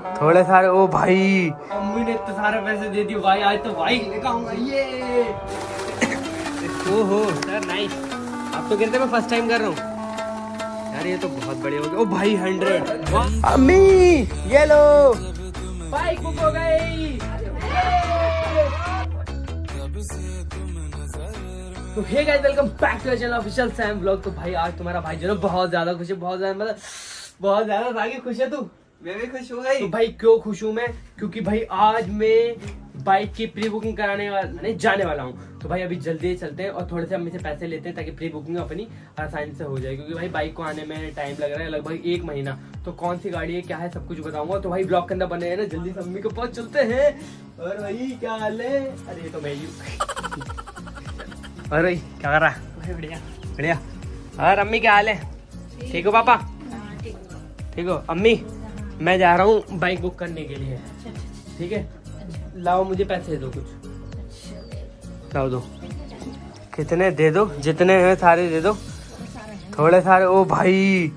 थोड़े सारे। ओ भाई अम्मी ने इतने सारे पैसे दे दिए भाई, आज तो बाइक लेकर आऊंगा ये। ओहो सर नाइस। आप तो कहते मैं फर्स्ट टाइम कर रहा हूँ यार, ये तो बहुत बढ़िया हो गया। ओ भाई 100। अम्मी ये लो बाइक बुक हो गई। तो hey guys welcome back to channel official Sam vlog. तो भाई आज तुम्हारा भाई जो ना बहुत ज्यादा खुश है, बहुत ज्यादा मतलब बहुत ज्यादा भाई खुश है तू। मैं भी खुश हूँ भाई। तो भाई क्यों खुश हूँ मैं, क्योंकि भाई आज मैं बाइक की प्री बुकिंग कराने जाने वाला हूँ। तो भाई अभी जल्दी चलते हैं और थोड़े से अम्मी से पैसे लेते हैं ताकि प्री बुकिंग अपनी आसानी से हो जाए, क्योंकि भाई बाइक को आने में टाइम लग रहा है लगभग 1 महीना। तो कौन सी गाड़ी है क्या है सब कुछ बताऊंगा। तो भाई ब्लॉग के अंदर बने हैं ना, जल्दी से अम्मी के पास चलते हैं। और भाई क्या हाल है? अरे ये तो मैं ही और भाई क्या कर रहा है? बढ़िया बढ़िया। और अम्मी क्या हाल है? ठीक हो पापा? ठीक हो? अम्मी मैं जा रहा हूँ बाइक बुक करने के लिए, ठीक है? लाओ मुझे पैसे दो कुछ। लाओ दो। कितने दे दो? जितने हैं सारे दे दो। थोड़े सारे। ओ भाई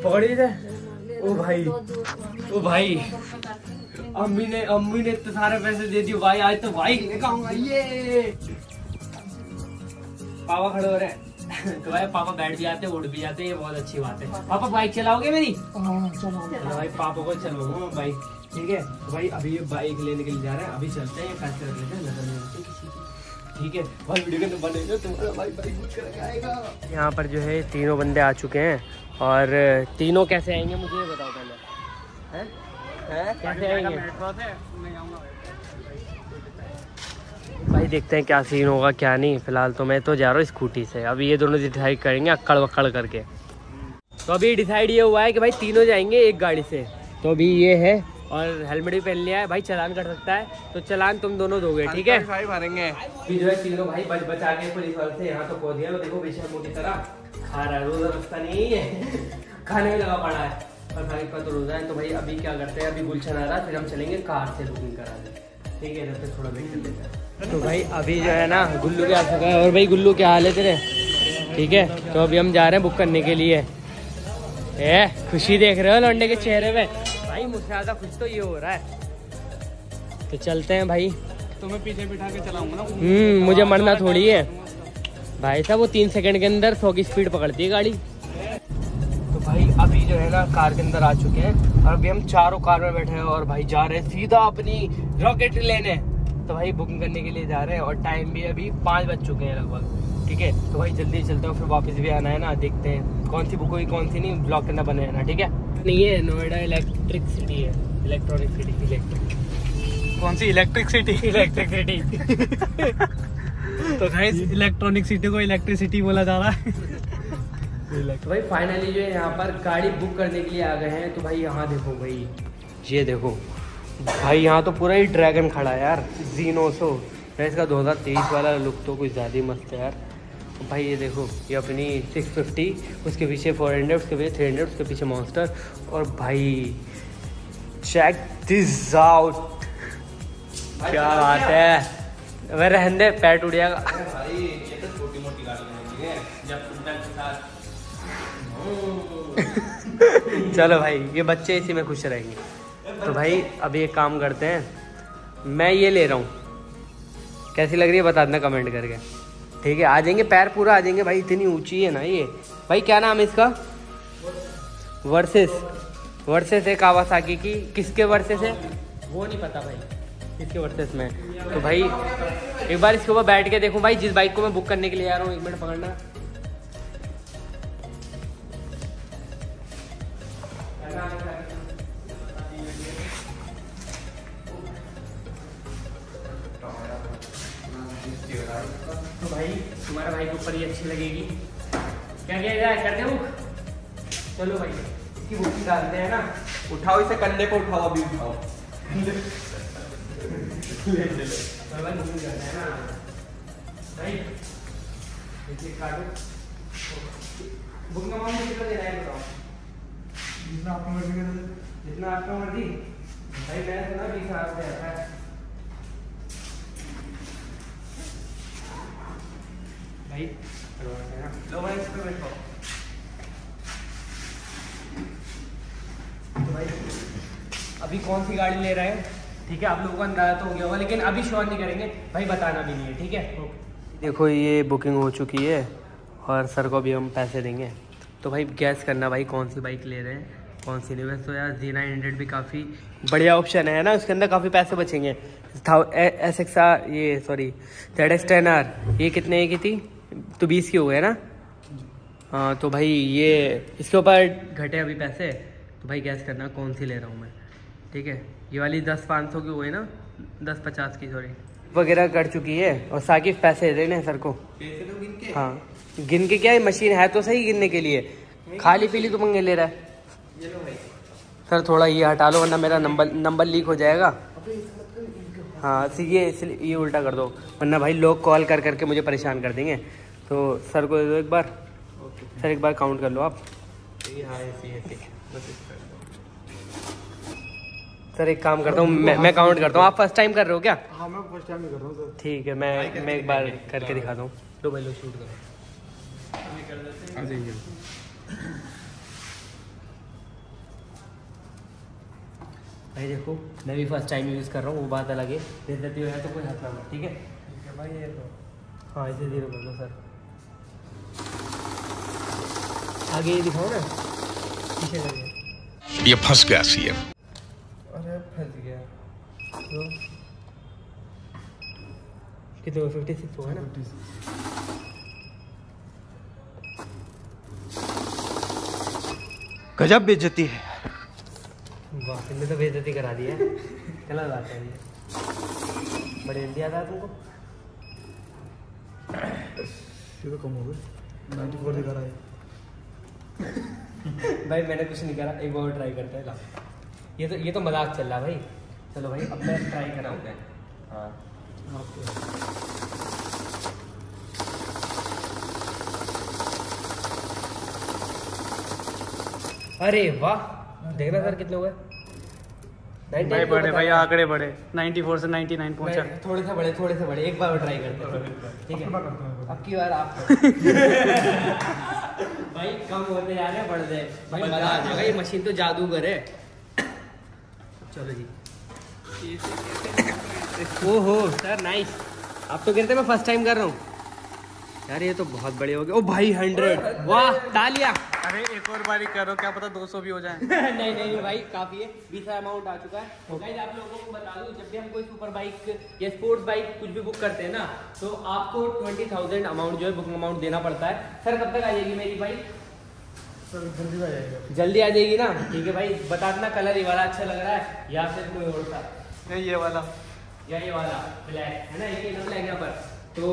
पकड़ी थे। ओ भाई ओ भाई अम्मी ने इतने सारे पैसे दे दिए भाई, आज तो बाइक लेकर आऊंगा ये। पापा खड़े हो रहे हैं। तो भाई पापा बैठ भी जाते उठ भी जाते, ये बहुत अच्छी बात है। पापा बाइक चलाओगे मेरी? चलो भाई पापा को चलवाऊंगा बाइक, ठीक है? तो भाई अभी ये बाइक लेने के लिए जा रहे हैं, अभी चलते हैं, पैसे रख लेते हैं, नजर नहीं आती किसी की, ठीक है? भाई वीडियो के अंदर बनेगा तुम्हारा भाई बाइक बुक करके आएगा। यहाँ पर जो है तीनों बंदे आ चुके हैं और तीनों कैसे आएंगे मुझे ये बताओ पहले। हैं कैसे आएंगे भाई? देखते हैं क्या सीन होगा क्या नहीं। फिलहाल तो मैं तो जा रहा हूँ स्कूटी से। अभी ये दोनों डिसाइड करेंगे अक्कड़ वक्कड़ करके। तो अभी डिसाइड ये हुआ है कि भाई तीनों जाएंगे एक गाड़ी से। तो अभी ये है और हेलमेट भी पहन लिया है। भाई चालान कट सकता है, तो चालान तुम दोनों दोगे, ठीक है? भाई भरेंगे। जो है तीनों भाई बच बचा के पुलिस वाले से यहाँ तो पहुंच गया। देखो बेशर्मों की तरह खा रहा है, रोजा रखता नहीं है खाने में लगा पड़ा है। और भाई का तो रोजा है। तो भाई अभी क्या करते हैं, अभी गुलशन आ रहा है, फिर हम चलेंगे कार से बुकिंग करा दें, ठीक है? जब तक थोड़ा वेट कर लेते हैं। तो भाई अभी जो है ना गुल्लू भी आ चुका है। और भाई गुल्लू क्या हाल है तेरे? ठीक है। तो अभी हम जा रहे हैं बुक करने के लिए। खुशी देख रहे हो लौंडे के चेहरे पे? भाई मुझसे ज्यादा खुश तो ये हो रहा है। तो चलते हैं भाई। तुम्हें पीछे बिठा के चलाऊंगा ना। मुझे मरना थोड़ी है भाई साहब, वो 3 सेकंड के अंदर 100 की स्पीड पकड़ती है गाड़ी। तो भाई अभी जो है ना कार के अंदर आ चुके हैं और अभी हम चारों कार में बैठे हैं और भाई जा रहे हैं सीधा अपनी रॉकेट लेने। तो भाई बुकिंग करने के लिए जा रहे हैं और टाइम भी अभी 5 बज चुके हैं लगभग, ठीक है? तो भाई जल्दी चलते हैं, फिर वापस भी आना है ना। देखते हैं कौन सी बुक हुई कौन सी नहीं, ब्लॉग करना बने है ना, ठीक है? नहीं है नोएडा इलेक्ट्रिक सिटी है, इलेक्ट्रॉनिक सिटी, इलेक्ट्रिक। कौन सी इलेक्ट्रिक सिटी? Electric city. तो गाइस इलेक्ट्रॉनिक सिटी को इलेक्ट्रिसिटी बोला जा रहा है। तो भाई फाइनली जो है यहाँ पर गाड़ी बुक करने के लिए आ गए हैं। तो भाई यहाँ देखो भाई, ये देखो भाई, यहाँ तो पूरा ही ड्रैगन खड़ा है यार, जीनोसो। इसका 2023 वाला लुक तो कुछ ज़्यादा ही मस्त है यार। भाई ये देखो, ये अपनी 650, उसके पीछे 400, उसके पीछे 300, उसके पीछे मॉन्स्टर। और भाई चेक दिस आउट, क्या बात है। वह रहने दे, पैर टूट जाएगा भाई। ये तो छोटी मोटी गाड़ी है जब चलो भाई, ये बच्चे इसी में खुश रहेंगे। तो भाई अभी एक काम करते हैं, मैं ये ले रहा हूँ, कैसी लग रही है बता देना कमेंट करके, ठीक है? आ जाएंगे, पैर पूरा आ जाएंगे भाई, इतनी ऊंची है ना ये। भाई क्या नाम है इसका? वर्सेस है कावासाकी की। किसके वर्सेस है वो नहीं पता भाई, किसके वर्सेस में। तो भाई एक बार इसके ऊपर बैठ के देखूं भाई, जिस बाइक को मैं बुक करने के लिए आ रहा हूँ। 1 मिनट पकड़ना। तो भाई तुम्हारा भाई के ऊपर ये अच्छी लगेगी, क्या किया जाए? कर दे बुक? चलो भाई इसकी बुकिंग डालते हैं ना। उठाओ इसे, कंधे पे उठाओ, अभी उठाओ। ले चलो भाई बुकिंग करते हैं ना भाई। देखिए काटो बुकिंग अमाउंट कितना देना है बताओ? जितना आपको मर्जी कर दे। जितना आपका मर्जी भाई। मैंने सुना 20,000 रुपये आता है भाई। करवाते हैं ना। लो भाई इस पे बैठो। तो भाई अभी कौन सी गाड़ी ले रहे हैं, ठीक है। आप लोगों को अंदाजा तो हो गया होगा, लेकिन अभी श्योर नहीं करेंगे भाई, बताना भी नहीं है, ठीक है। देखो ये बुकिंग हो चुकी है और सर को भी हम पैसे देंगे। तो भाई गैस करना भाई कौन सी बाइक ले रहे हैं, कौन सी नहीं। वैसे तो यार Z900 भी काफ़ी बढ़िया ऑप्शन है ना, उसके अंदर काफ़ी पैसे बचेंगे। SXR ये सॉरी ZX10R ये कितने की थी, तो 20 की हो गए ना। हाँ तो भाई ये इसके ऊपर घटे अभी पैसे, तो भाई गैस करना कौन सी ले रहा हूँ मैं, ठीक है। ये वाली 10-500 की हुई ना, 10-50 की सॉरी वगैरह कट चुकी है। और साकिब पैसे दे रहे सर को, पैसे तो गिन के। हाँ गिन के क्या है, मशीन है तो सही गिनने के लिए, खाली पीली तो मंगे ले रहा है। ये लो भाई सर, थोड़ा ये हटा लो वरना मेरा नंबर लीक हो जाएगा। हाँ ये उल्टा कर दो वरना भाई लोग कॉल कर करके मुझे परेशान कर देंगे। तो सर को दे दो एक बार। सर एक बार काउंट कर लो आप। सर एक काम करता हूँ, मैं काउंट करता हूँ। आप फर्स्ट टाइम कर रहे हो क्या? हाँ मैं फर्स्ट टाइम ही कर रहा हूँ सर। ठीक है, मैं एक बार करके दिखाता हूँ। लो भाई लो शूट करो। भाई देखो मैं भी फर्स्ट टाइम यूज़ कर रहा हूँ, वो बात अलग है। बेइज्जती है तो कोई हाथ ना मारो, ठीक है भाई। ये तो हाँ इसे धीरे बोलो सर। आगे ये दिखाओ ना, पीछे लगे। ये फंस गया सीएम। अरे फंस गया। तो कितने 56 हुआ है ना। गजब बेइज्जती है। वाह तुमने तो बेइज्जती करा दी है। गलत बात है ये, बड़े जल्दी आता है तुमको। ये तो कम हो गए, 94 दिखा रहा है। भाई मैंने कुछ नहीं करा, एक बार ट्राई करते हैं ला। ये तो मजाक चल रहा भाई। चलो भाई अब मैं ट्राई कराऊंगा। हाँ अरे वाह देखना सर कितने हुए। भाई बड़े भाई आंकड़े बढ़े, 94 से 99 पहुंचा। थोड़े से बड़े एक बार ट्राई करते हैं, ठीक है। अब की बार आप भाई कम होते जा रहे हैं, बढ़ जाए भाई मजा आ जाएगा। ये मशीन तो जादूगर है। चलो जी। ओहो सर नाइस। आप तो कहते मैं फर्स्ट टाइम कर रहा हूँ यार, ये तो बहुत बड़े हो गए। ओ भाई 100, वाह तालियां। अरे एक और बारी करो, क्या पता 200 भी हो जाए। नहीं भाई काफी है, 20 अमाउंट आ चुका है। तो गाइस आप लोगों को बता दूं, जब भी हम कोई सुपर बाइक या स्पोर्ट्स बाइक कुछ भी बुक करते हैं ना, तो आपको 20,000 अमाउंट जो है बुकिंग अमाउंट देना पड़ता है। सर कब तक आ जाएगी मेरी बाइक? सर जल्दी आ जाएगा। जल्दी आ जाएगी ना, ठीक है भाई। बता देना कलर ये वाला अच्छा लग रहा है या फिर कोई और सा, नहीं ये वाला या ये वाला ब्लैक है ना, एक ही ब्लैक यहाँ पर। तो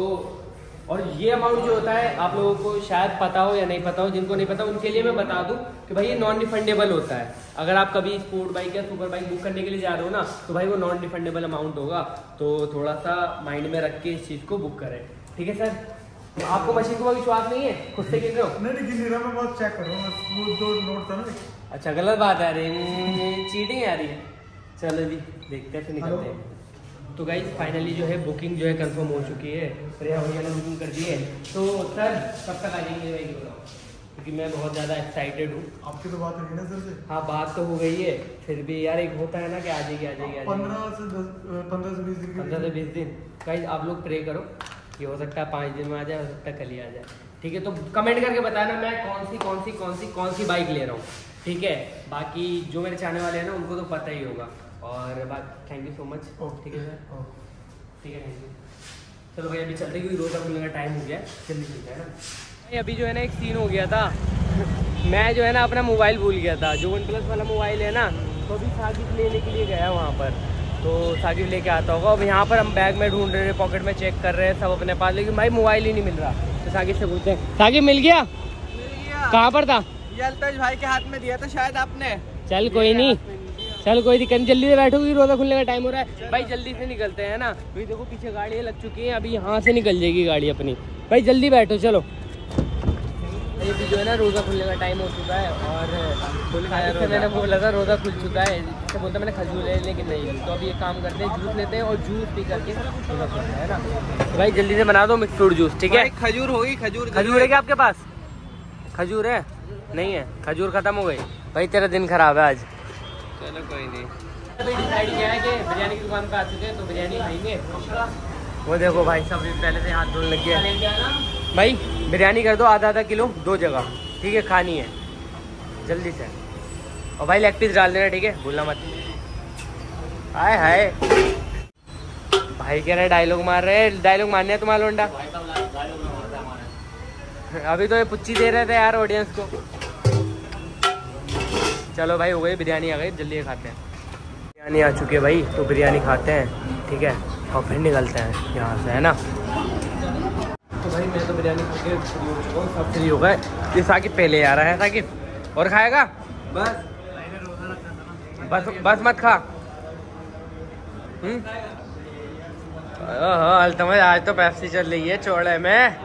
और ये अमाउंट जो होता है आप लोगों को शायद पता हो या नहीं पता हो, जिनको नहीं पता उनके लिए मैं बता दूं कि भाई ये नॉन रिफंडेबल होता है। अगर आप कभी स्पोर्ट बाइक या सुपर बाइक बुक करने के लिए जा रहे हो ना, तो भाई वो नॉन रिफंडेबल अमाउंट होगा। तो थोड़ा सा माइंड में रख के इस चीज़ को बुक करें, ठीक है सर। तो आपको मशीन को विश्वास नहीं है, खुद से गिन रहे हो? नहीं गिन रहा, मैं बहुत चेक कर रहा हूँ। वो 2 नोट था ना। अच्छा गलत बात है, अरे चीटिंग आ रही है। चलो जी देखते हैं फिर निकलते हैं। तो गाइज फाइनली जो है बुकिंग जो है कंफर्म हो चुकी है, प्रिया भैया ने बुकिंग कर दी है। तो सर कब तक आ जाएंगे भाई बताओ, क्योंकि मैं बहुत ज़्यादा एक्साइटेड हूँ। आपकी तो बात हुई ना सर से? हाँ बात तो हो गई है, फिर भी यार एक होता है ना कि आ जाएगी 15 से 20 दिन 15 से 20 दिन। गाइज आप लोग प्रे करो, ये हो सकता है 5 दिन में आ जाए, हो सकता है कल ही आ जाए, ठीक है। तो कमेंट करके बताना मैं कौन सी बाइक ले रहा हूँ, ठीक है। बाकी जो मेरे चाहने वाले हैं ना उनको तो पता ही होगा। और बाकी थैंक यू सो मच, ठीक है सर, ठीक है थैंक यू। चलो भाई अभी चलते क्योंकि रोज़ खुलने का टाइम हो गया, जल्दी चलते हैं ना भाई। अभी जो है ना एक सीन हो गया था मैं जो है ना अपना मोबाइल भूल गया था, जो OnePlus वाला मोबाइल है ना। तो अभी साकिब लेने के लिए गया वहाँ पर, तो साकिब लेके आता होगा। अब यहाँ पर हम बैग में ढूंढ रहे हैं, पॉकेट में चेक कर रहे हैं सब अपने पास, लेकिन भाई मोबाइल ही नहीं मिल रहा। तो साकिब से पूछते हैं, साकिब मिल गया? कहाँ पर था? ये अल्पेश भाई के हाथ में दिया था शायद आपने। चल कोई नहीं, चल कोई दिक्कत नहीं, जल्दी से बैठोगी, रोज़ा खुलने का टाइम हो रहा है भाई। जल्दी से निकलते हैं ना, क्योंकि देखो पीछे गाड़ियाँ लग चुकी हैं, अभी यहाँ से निकल जाएगी गाड़ी अपनी। भाई जल्दी बैठो चलो। ये भी जो है ना रोज़ा खुलने का टाइम हो चुका है, और मैंने बोला था रोज़ा खुल चुका है, इससे बोलता मैंने खजूर ले, लेकिन नहीं। तो अभी एक काम करते हैं, जूस लेते हैं और जूस पी करके रोज़ा खुलता है ना। तो भाई जल्दी से बना दो मिक्स फ्रूट जूस, ठीक है। खजूर होगी, खजूर है क्या आपके पास? खजूर है? नहीं है, खजूर खत्म हो गई भाई, तेरा दिन खराब है आज। चलो कोई नहीं। अभी डिसाइड किया है कि बिरयानी की दुकान पे आ चुके हैं तो बिरयानी खाएंगे। वो देखो भाई सब पहले से हाथ धोने लग गया। भाई बिरयानी कर दो आधा किलो 2 जगह, ठीक है, खानी है जल्दी से। और भाई लेग पीस डाल देना, ठीक है, भूलना मत। हाय हाय भाई कह रहे डायलॉग मार रहे, डायलॉग मारने है तुम्हारा लोंडा। अभी तो ये पुच्ची दे रहे थे यार ऑडियंस को। चलो भाई हो गई बिरयानी, आ गई, जल्दी खाते हैं। बिरयानी आ चुकी है भाई, तो बिरयानी खाते हैं, ठीक है, और फिर निकलते हैं यहाँ से, है ना। तो भाई मैं तो बिरयानी खा के फ्री हो चुका हूँ, सब फ्री हो गए। ये साकिब पहले आ रहा है, साकिब और खाएगा? बस मत खा। अल्तमज आज तो पेप्सी चल रही है चौड़े में,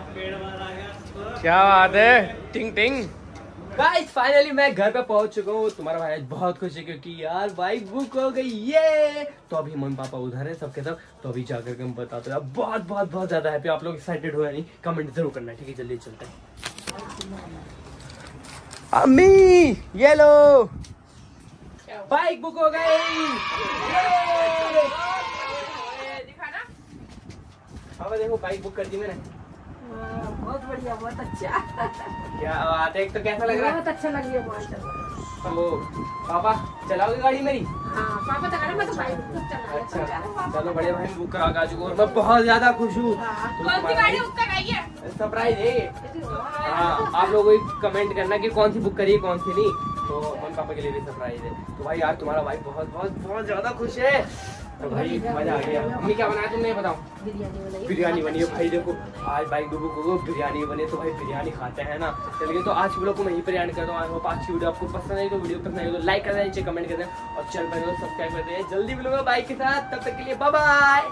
क्या बात है, टिंग टिंग। गाइस फाइनली मैं घर पे पहुंच चुका हूँ। तुम्हारा भाई आज बहुत खुश है क्योंकि यार बाइक बुक हो गई ये। तो अभी मम्मी पापा उधर है सबके सब, तो अभी जाकर के हम बताते हैं। बहुत बहुत बहुत ज्यादा हैप्पी। आप लोग एक्साइटेड हो या नहीं कमेंट जरूर करना, ठीक है, जल्दी चलते हैं। अम्मी ये लो बाइक बुक हो गई। अब देखो बाइक बुक कर दी मैंने। बहुत बढ़िया, बहुत अच्छा। क्या बात है, एक तो कैसा लग रहा है? बहुत अच्छा लग रहा है। तो पापा चलाओगे गाड़ी मेरी? हाँ पापा तो मैं तो बाइक खुद चला। अच्छा चलो बड़े भाई बुक करा के आ चुका हूँ, मैं बहुत ज्यादा खुश हूँ। कौन सी गाड़ी बुक कराई है? सरप्राइज है। हाँ आप लोग कमेंट करना कि कौन सी बुक करी है कौन सी नहीं, तो मम्मी पापा के लिए भी सरप्राइज है। तो भाई यार तुम्हारा भाई बहुत बहुत बहुत ज्यादा खुश है। तो भाई मजा आ गया। मम्मी क्या बनाया तुमने बताओ? बिरयानी बनी है भाई, देखो आज बाइक बुक हो बिरयानी बने, तो भाई बिरयानी खाते हैं ना। चलिए तो आज वीडियो को मैं ही बिरयानी करता हूँ। आज की वीडियो आपको पसंद आई तो वीडियो पसंद आई तो लाइक कर दें, नीचे कमेंट कर दें और चैनल पर सब्सक्राइब कर दें। जल्दी मिलूंगा बाइक के साथ, तब तक के लिए बाय बाय।